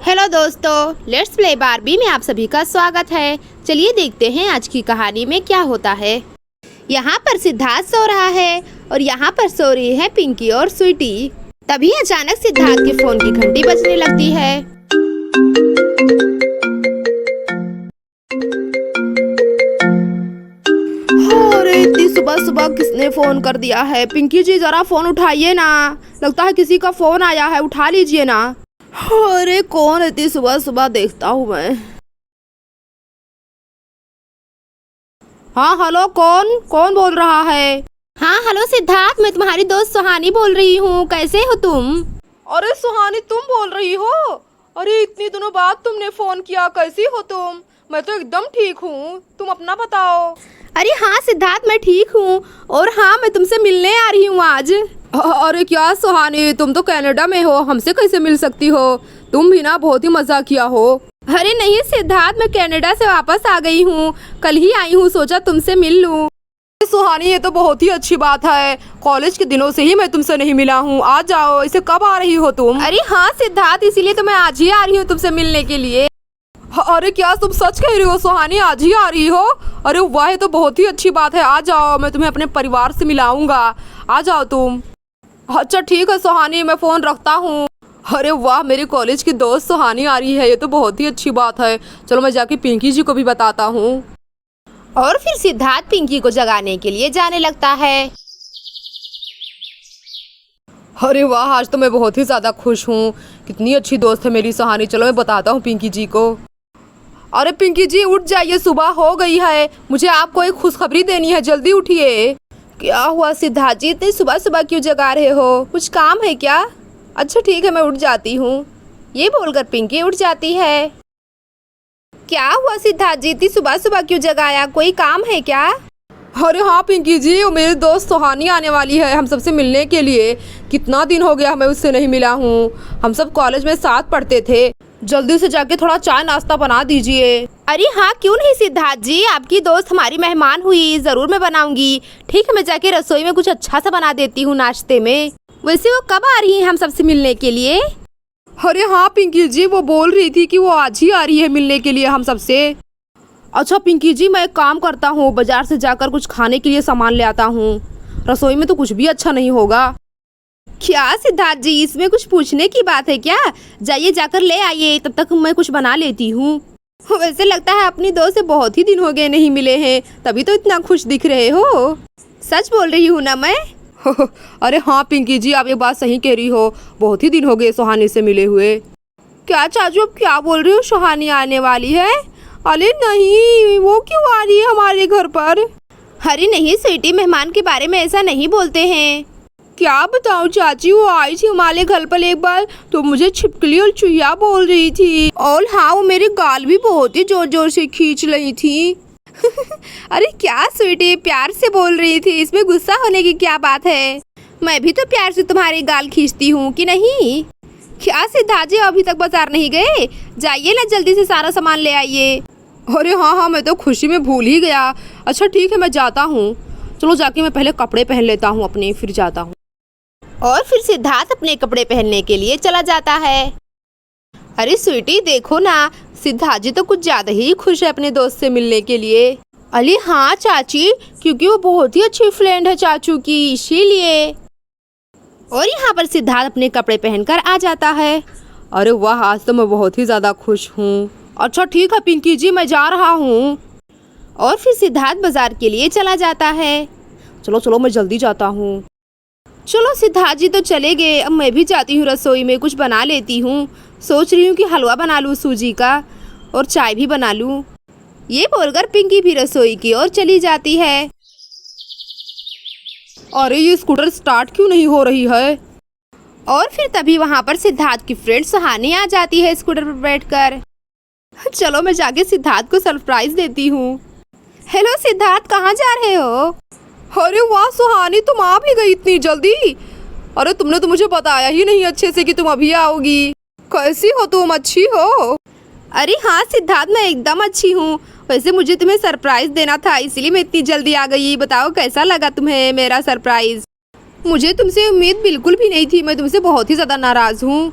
Hello दोस्तों, let's play Barbie में आप सभी का स्वागत है। चलिए देखते हैं आज की कहानी में क्या होता है। यहाँ पर सिद्धार्थ सो रहा है और यहाँ पर सो रही है पिंकी और स्वीटी। तभी अचानक सिद्धार्थ के फोन की घंटी बजने लगती है। अरे इतनी सुबह सुबह किसने फोन कर दिया है? पिंकी जी जरा फोन उठाइए ना, लगता है किसी का फोन आया है, उठा लीजिए ना। अरे कौन इतनी सुबह सुबह देखता हूँ मैं। हाँ हेलो, कौन कौन बोल रहा है? हाँ हेलो सिद्धार्थ, मैं तुम्हारी दोस्त सुहानी बोल रही हूँ। कैसे हो तुम? अरे सुहानी, तुम बोल रही हो? अरे इतनी दिनों बाद तुमने फोन किया, कैसी हो तुम? मैं तो एकदम ठीक हूँ, तुम अपना बताओ। अरे हाँ सिद्धार्थ, मैं ठीक हूँ और हाँ मैं तुमसे मिलने आ रही हूँ आज। अरे क्या सुहानी, तुम तो कनाडा में हो, हमसे कैसे मिल सकती हो? तुम भी ना बहुत ही मजा किया हो। अरे नहीं सिद्धार्थ, मैं कनाडा से वापस आ गई हूँ, कल ही आई हूँ, सोचा तुमसे मिल लूँ। सुहानी ये तो बहुत ही अच्छी बात है, कॉलेज के दिनों से ही मैं तुमसे नहीं मिला हूँ। आ जाओ, इसे कब आ रही हो तुम? अरे हाँ सिद्धार्थ, इसीलिए तो मैं आज ही आ रही हूँ तुमसे मिलने के लिए। अरे क्या तुम सच कह रही हो सुहानी, आज ही आ रही हो? अरे वाह, ये तो बहुत ही अच्छी बात है। आ जाओ, मैं तुम्हें अपने परिवार से मिलाऊंगा, आ जाओ तुम। अच्छा ठीक है सुहानी, मैं फोन रखता हूँ। अरे वाह, मेरी कॉलेज की दोस्त सुहानी आ रही है, ये तो बहुत ही अच्छी बात है। चलो मैं जाके पिंकी जी को भी बताता हूँ। और फिर सिद्धार्थ पिंकी को जगाने के लिए जाने लगता है। अरे वाह, आज तो मैं बहुत ही ज़्यादा खुश हूँ, कितनी अच्छी दोस्त है मेरी सुहानी। चलो मैं बताता हूँ पिंकी जी को। अरे पिंकी जी उठ जाइए, सुबह हो गई है, मुझे आपको एक खुशखबरी देनी है, जल्दी उठिए। क्या हुआ सिद्धार्थ जी, इतनी सुबह सुबह क्यों जगा रहे हो? कुछ काम है क्या? अच्छा ठीक है, मैं उठ जाती हूँ। ये बोलकर पिंकी उठ जाती है। क्या हुआ सिद्धार्थ जी, इतनी सुबह सुबह क्यों जगाया? कोई काम है क्या? अरे हाँ पिंकी जी, मेरी दोस्त सुहानी आने वाली है हम सबसे मिलने के लिए। कितना दिन हो गया मैं उससे नहीं मिला हूँ, हम सब कॉलेज में साथ पढ़ते थे। जल्दी से जाके थोड़ा चाय नाश्ता बना दीजिए। अरे हाँ क्यों नहीं सिद्धार्थ जी, आपकी दोस्त हमारी मेहमान हुई, ज़रूर मैं बनाऊंगी। ठीक है, मैं जाके रसोई में कुछ अच्छा सा बना देती हूँ नाश्ते में। वैसे वो कब आ रही है हम सबसे मिलने के लिए? अरे हाँ पिंकी जी, वो बोल रही थी कि वो आज ही आ रही है मिलने के लिए हम सबसे। अच्छा पिंकी जी, मैं एक काम करता हूँ, बाजार से जाकर कुछ खाने के लिए सामान ले आता हूँ, रसोई में तो कुछ भी अच्छा नहीं होगा। क्या सिद्धार्थ जी, इसमें कुछ पूछने की बात है क्या? जाइए जाकर ले आइए, तब तक मैं कुछ बना लेती हूँ। वैसे लगता है अपनी दोस्त से बहुत ही दिन हो गए नहीं मिले हैं, तभी तो इतना खुश दिख रहे हो। सच बोल रही हूँ ना मैं? अरे हाँ पिंकी जी, आप ये बात सही कह रही हो, बहुत ही दिन हो गए सुहानी से मिले हुए। क्या चाचू, अब क्या बोल रही हो? सुहानी आने वाली है? अरे नहीं, वो क्यों आ रही है हमारे घर पर? अरे नहीं स्वीटी, मेहमान के बारे में ऐसा नहीं बोलते हैं। क्या बताऊं चाची, वो आई थी हमारे घर पर एक बार, तो मुझे छिपकली और चूहिया बोल रही थी, और हाँ वो मेरे गाल भी बहुत ही जोर जोर से खींच रही थी। अरे क्या स्वीटी, प्यार से बोल रही थी, इसमें गुस्सा होने की क्या बात है? मैं भी तो प्यार से तुम्हारी गाल खींचती हूँ कि नहीं? क्या सिद्धार्थ जी अभी तक बाजार नहीं गए? जाइए ना, जल्दी से सारा सामान ले आइए। अरे हाँ हाँ, मैं तो खुशी में भूल ही गया। अच्छा ठीक है, मैं जाता हूँ। चलो जाके मैं पहले कपड़े पहन लेता हूँ अपने, फिर जाता हूँ। और फिर सिद्धार्थ अपने कपड़े पहनने के लिए चला जाता है। अरे स्वीटी देखो ना, सिद्धार्थ जी तो कुछ ज्यादा ही खुश है अपने दोस्त से मिलने के लिए। अरे हाँ चाची, क्योंकि वो बहुत ही अच्छी फ्रेंड है चाचू की, इसीलिए। और यहाँ पर सिद्धार्थ अपने कपड़े पहनकर आ जाता है। अरे वाह, आज तो मैं बहुत ही ज़्यादा खुश हूँ। अच्छा ठीक है पिंकी जी, मैं जा रहा हूँ। और फिर सिद्धार्थ बाजार के लिए चला जाता है। चलो चलो, मैं जल्दी जाता हूँ। चलो सिद्धार्थ जी तो चले गए, अब मैं भी जाती हूँ रसोई में, कुछ बना लेती हूँ। सोच रही हूँ कि हलवा बना लूँ सूजी का, और चाय भी बना लूँ। ये बोलकर पिंकी भी रसोई की ओर चली जाती है। अरे ये स्कूटर स्टार्ट क्यों नहीं हो रही है? और फिर तभी वहाँ पर सिद्धार्थ की फ्रेंड सुहानी आ जाती है स्कूटर पर बैठकर। चलो मैं जाके सिद्धार्थ को सरप्राइज देती हूँ। हेलो सिद्धार्थ, कहाँ जा रहे हो? अरे वाह सुहानी, तुम आ भी गई इतनी जल्दी। अरे तुमने तो मुझे बताया ही नहीं अच्छे से कि तुम अभी आओगी। कैसी हो तुम, अच्छी हो? अरे हाँ सिद्धार्थ, मैं एकदम अच्छी हूँ। वैसे मुझे तुम्हें सरप्राइज देना था, इसलिए मैं इतनी जल्दी आ गई। बताओ कैसा लगा तुम्हें मेरा सरप्राइज? मुझे तुमसे उम्मीद बिल्कुल भी नहीं थी, मैं तुमसे बहुत ही ज़्यादा नाराज़ हूँ।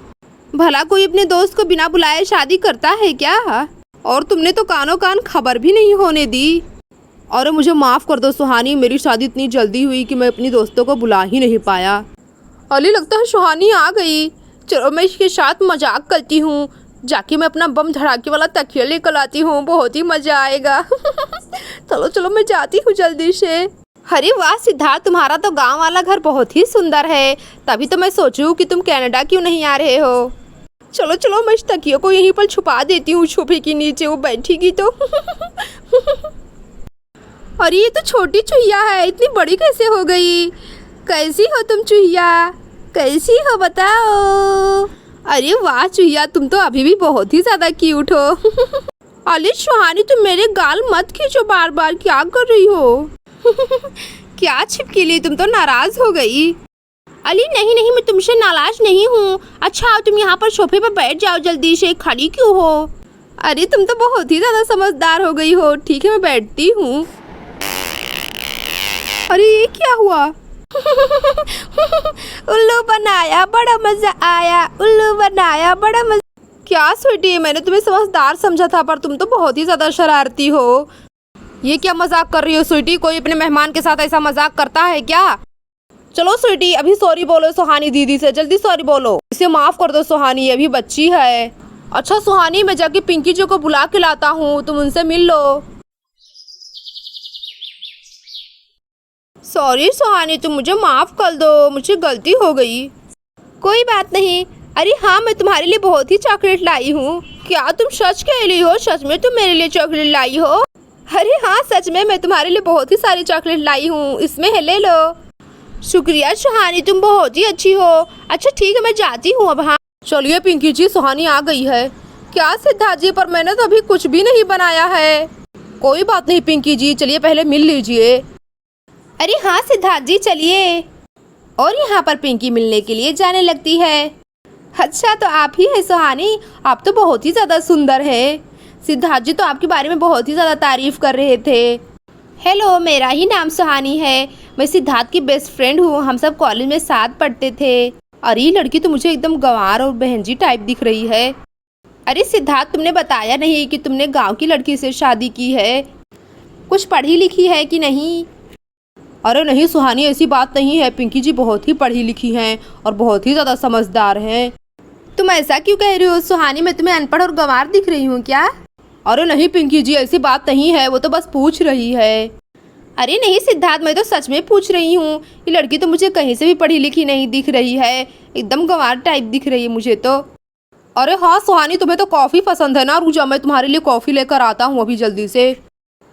भला कोई अपने दोस्त को बिना बुलाए शादी करता है क्या? और तुमने तो कानों कान खबर भी नहीं होने दी। और मुझे माफ़ कर दो सुहानी, मेरी शादी इतनी जल्दी हुई कि मैं अपनी दोस्तों को बुला ही नहीं पाया। अली लगता है सुहानी आ गई। चलो मैं इसके साथ मजाक करती हूँ, जाके मैं अपना बम धड़ाके वाला तकिया लेकर आती हूँ, बहुत ही मज़ा आएगा। चलो चलो मैं जाती हूँ जल्दी से। अरे वाह सिद्धार्थ, तुम्हारा तो गांव वाला घर बहुत ही सुंदर है, तभी तो मैं सोचूं कि तुम कनाडा क्यों नहीं आ रहे हो। चलो चलो मैं इस तकिए को यहीं पर छुपा देती हूँ सोफे के नीचे, वो बैठेगी तो। अरे ये तो छोटी चूहिया है, इतनी बड़ी कैसे हो गई? कैसी हो तुम चूहिया, कैसी हो बताओ? अरे वाह चूहिया, तुम तो अभी भी बहुत ही ज़्यादा क्यूट हो। अली सुहानी, तुम मेरे गाल मत खींचो बार बार, क्या कर रही हो? क्या छिपके लिए, तुम तो नाराज़ हो गई। अली नहीं नहीं, मैं तुमसे नाराज़ नहीं हूँ। अच्छा तुम यहाँ पर सोफे पर बैठ जाओ जल्दी से, खड़ी क्यों हो? अरे तुम तो बहुत ही ज़्यादा समझदार हो गई हो। ठीक है मैं बैठती हूँ। अरे ये क्या हुआ? उल्लू बनाया बड़ा मज़ा आया, उल्लू बनाया बड़ा मज़ा। क्या स्वीटी, मैंने तुम्हें समझदार समझा था, पर तुम तो बहुत ही ज़्यादा शरारती हो। ये क्या मजाक कर रही हो स्वीटी? कोई अपने मेहमान के साथ ऐसा मजाक करता है क्या? चलो स्वीटी अभी सॉरी बोलो सुहानी दीदी से, जल्दी सॉरी बोलो। इसे माफ़ कर दो सुहानी, ये अभी बच्ची है। अच्छा सुहानी, मैं जाके पिंकी जी को बुला के लाता हूँ, तुम उनसे मिल लो। सॉरी सुहानी, तुम मुझे माफ़ कर दो, मुझे गलती हो गई। कोई बात नहीं। अरे हाँ, मैं तुम्हारे लिए बहुत ही चॉकलेट लाई हूँ। क्या तुम सच कह रही हो? सच में तुम मेरे लिए चॉकलेट लाई हो? अरे हाँ सच में, मैं तुम्हारे लिए बहुत ही सारी चॉकलेट लाई हूँ, इसमें है, ले लो। शुक्रिया सुहानी, तुम बहुत ही अच्छी हो। अच्छा ठीक है मैं जाती हूँ अब। हाँ चलिए पिंकी जी, सुहानी आ गई है। क्या सिद्धार्थ जी, पर मैंने तो अभी कुछ भी नहीं बनाया है। कोई बात नहीं पिंकी जी, चलिए पहले मिल लीजिए। अरे हाँ सिद्धार्थ जी चलिए। और यहाँ पर पिंकी मिलने के लिए जाने लगती है। अच्छा तो आप ही हैं सुहानी, आप तो बहुत ही ज़्यादा सुंदर है। सिद्धार्थ जी तो आपके बारे में बहुत ही ज़्यादा तारीफ़ कर रहे थे। हेलो, मेरा ही नाम सुहानी है, मैं सिद्धार्थ की बेस्ट फ्रेंड हूँ, हम सब कॉलेज में साथ पढ़ते थे। अरे ये लड़की तो मुझे एकदम गंवार और बहनजी टाइप दिख रही है। अरे सिद्धार्थ, तुमने बताया नहीं कि तुमने गांव की लड़की से शादी की है, कुछ पढ़ी लिखी है कि नहीं? अरे नहीं सुहानी, ऐसी बात नहीं है, पिंकी जी बहुत ही पढ़ी लिखी हैं और बहुत ही ज़्यादा समझदार हैं। तुम ऐसा क्यों कह रही हो सुहानी, मैं तुम्हें अनपढ़ और गंवार दिख रही हूँ क्या? अरे नहीं पिंकी जी, ऐसी बात नहीं है, वो तो बस पूछ रही है। अरे नहीं सिद्धार्थ, मैं तो सच में पूछ रही हूँ। ये लड़की तो मुझे कहीं से भी पढ़ी लिखी नहीं दिख रही है, एकदम गंवार टाइप दिख रही है मुझे तो। अरे हाँ सुहानी, तुम्हें तो कॉफ़ी पसंद है ना? रुक जाओ, मैं तुम्हारे लिए कॉफ़ी लेकर आता हूँ अभी जल्दी से।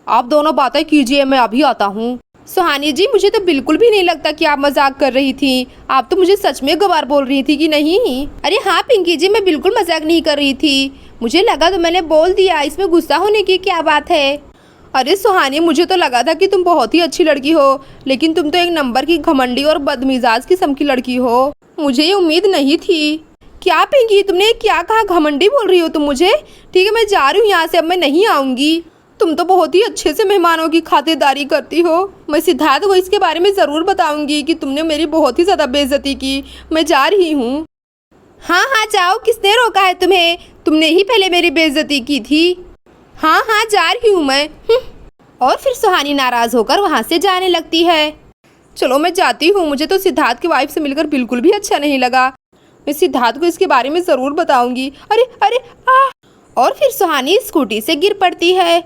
आप दोनों बातें कीजिए, मैं अभी आता हूँ। सुहानी जी, मुझे तो बिल्कुल भी नहीं लगता कि आप मजाक कर रही थी, आप तो मुझे सच में गंवार बोल रही थी कि नहीं? अरे हाँ पिंकी जी, मैं बिल्कुल मजाक नहीं कर रही थी, मुझे लगा तो मैंने बोल दिया, इसमें गुस्सा होने की क्या बात है? अरे सुहानी, मुझे तो लगा था कि तुम बहुत ही अच्छी लड़की हो, लेकिन तुम तो एक नंबर की घमंडी और बदमिजाज किस्म की लड़की हो, मुझे ये उम्मीद नहीं थी। क्या पिंकी, तुमने क्या कहा? घमंडी बोल रही हो तुम मुझे? ठीक है मैं जा रही हूँ यहाँ से, अब मैं नहीं आऊँगी। तुम तो बहुत ही अच्छे से मेहमानों की खातिरदारी करती हो। मैं सिद्धार्थ को इसके बारे में ज़रूर बताऊंगी कि तुमने मेरी बहुत ही ज़्यादा बेइज्जती की। मैं जा रही हूँ। हाँ हाँ जाओ, किसने रोका है तुम्हें? तुमने ही पहले मेरी बेइज्जती की थी। हाँ हाँ जा रही हूँ मैं। और फिर सुहानी नाराज़ होकर वहाँ से जाने लगती है। चलो मैं जाती हूँ, मुझे तो सिद्धार्थ की वाइफ से मिलकर बिल्कुल भी अच्छा नहीं लगा। मैं सिद्धार्थ को इसके बारे में ज़रूर बताऊंगी। अरे अरे आ! और फिर सुहानी स्कूटी से गिर पड़ती है।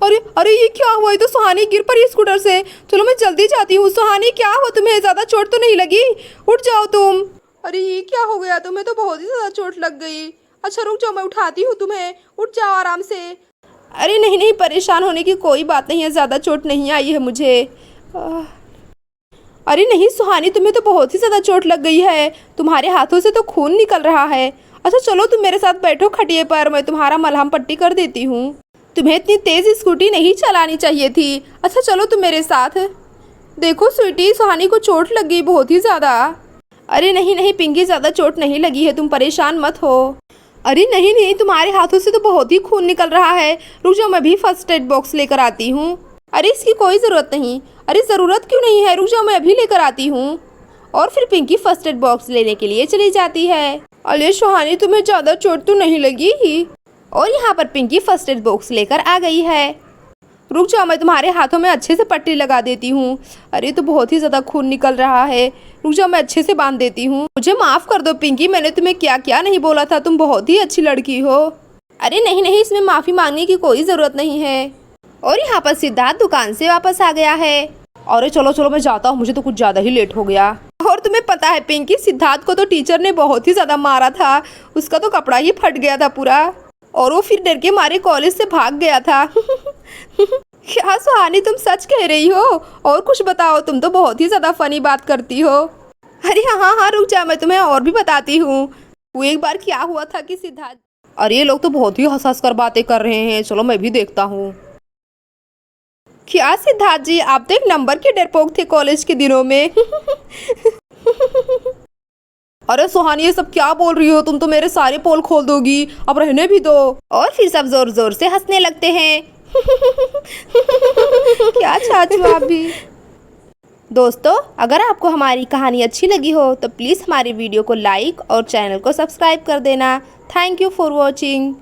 अरे अरे ये क्या हुआ? ये तो सुहानी गिर पड़ी स्कूटर से। चलो मैं जल्दी जाती हूँ। सुहानी क्या हुआ तुम्हें? ज़्यादा चोट तो नहीं लगी? उठ जाओ तुम। अरे ये क्या हो गया? तुम्हें तो बहुत ही ज़्यादा चोट लग गई। अच्छा रुक जाओ, मैं उठाती हूँ तुम्हें, उठ जाओ आराम से। अरे नहीं नहीं, परेशान होने की कोई बात नहीं है, ज़्यादा चोट नहीं आई है मुझे। अरे नहीं सुहानी, तुम्हें तो बहुत ही ज़्यादा चोट लग गई है, तुम्हारे हाथों से तो खून निकल रहा है। अच्छा चलो तुम मेरे साथ बैठो खटिए पर, मैं तुम्हारा मलहम पट्टी कर देती हूँ। तुम्हें इतनी तेज़ स्कूटी नहीं चलानी चाहिए थी। अच्छा चलो तुम मेरे साथ। देखो स्वीटी, सुहानी को चोट लग गई बहुत ही ज़्यादा। अरे नहीं नहीं पिंकी, ज़्यादा चोट नहीं लगी है, तुम परेशान मत हो। अरे नहीं नहीं, तुम्हारे हाथों से तो बहुत ही खून निकल रहा है। रुक जाओ, मैं भी फर्स्ट एड बॉक्स लेकर आती हूँ। अरे इसकी कोई ज़रूरत नहीं। अरे ज़रूरत क्यों नहीं है? रुक जाओ, मैं अभी लेकर आती हूँ। और फिर पिंकी फर्स्ट एड बॉक्स लेने के लिए चली जाती है। अरे सुहानी तुम्हें ज़्यादा चोट तो नहीं लगी ही? और यहाँ पर पिंकी फर्स्ट एड बॉक्स लेकर आ गई है। रुक जाओ, मैं तुम्हारे हाथों में अच्छे से पट्टी लगा देती हूँ। अरे तो बहुत ही ज़्यादा खून निकल रहा है, रुक जाओ मैं अच्छे से बांध देती हूँ। मुझे माफ़ कर दो पिंकी, मैंने तुम्हें क्या क्या नहीं बोला था, तुम बहुत ही अच्छी लड़की हो। अरे नहीं नहीं, इसमें माफ़ी मांगने की कोई ज़रूरत नहीं है। और यहाँ पर सिद्धार्थ दुकान से वापस आ गया है। अरे चलो चलो मैं जाता हूँ, मुझे तो कुछ ज़्यादा ही लेट हो गया। और तुम्हें पता है पिंकी, सिद्धार्थ को तो टीचर ने बहुत ही ज़्यादा मारा था, उसका तो कपड़ा ही फट गया था पूरा, और वो फिर डर के मारे कॉलेज से भाग गया था। क्या सुहानी तुम सच कह रही हो? और कुछ बताओ, तुम तो बहुत ही ज़्यादा फनी बात करती हो। अरे हाँ हाँ रुक जा, मैं तुम्हें और भी बताती हूँ। वो एक बार क्या हुआ था कि सिद्धार्थ, अरे ये लोग तो बहुत ही हंस कर बातें कर रहे हैं, चलो मैं भी देखता हूँ। क्या सिद्धार्थ जी, आप तो एक नंबर के डरपोक थे कॉलेज के दिनों में। अरे सुहानी ये सब क्या बोल रही हो? तुम तो मेरे सारे पोल खोल दोगी, अब रहने भी दो। और फिर सब जोर जोर से हंसने लगते हैं। क्या चाहती हो आप भी? दोस्तों, अगर आपको हमारी कहानी अच्छी लगी हो तो प्लीज़ हमारी वीडियो को लाइक और चैनल को सब्सक्राइब कर देना। Thank you for watching.